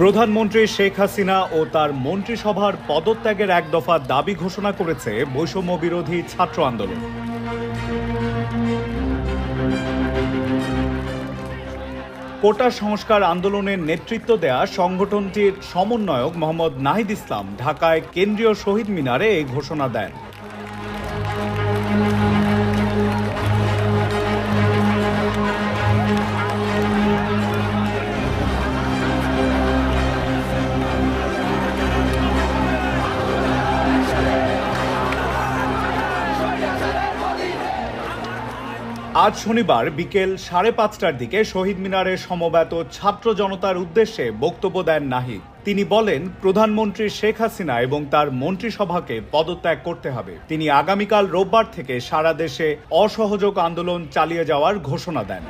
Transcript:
প্রধানমন্ত্রী শেখ হাসিনা ও তার মন্ত্রিসভার পদত্যাগের এক দফা দাবি ঘোষণা করেছে বৈষম্য বিরোধী ছাত্র আন্দোলন। কোটা সংস্কার আন্দোলনের নেতৃত্ব দেয়া সংগঠনটির সমন্বয়ক মোহাম্মদ নাহিদ ইসলাম ঢাকায় কেন্দ্রীয় শহীদ মিনারে এই ঘোষণা দেন। আজ শনিবার বিকেল 5:30টার দিকে শহীদ মিনারে সমবেত ছাত্র জনতার উদ্দেশ্যে বক্তব্য দেন নাহিদ। তিনি বলেন, প্রধানমন্ত্রী শেখ হাসিনা এবং তার মন্ত্রিসভাকে পদত্যাগ করতে হবে। তিনি আগামীকাল রোববার থেকে সারা দেশে অসহযোগ আন্দোলন চালিয়ে যাওয়ার ঘোষণা দেন।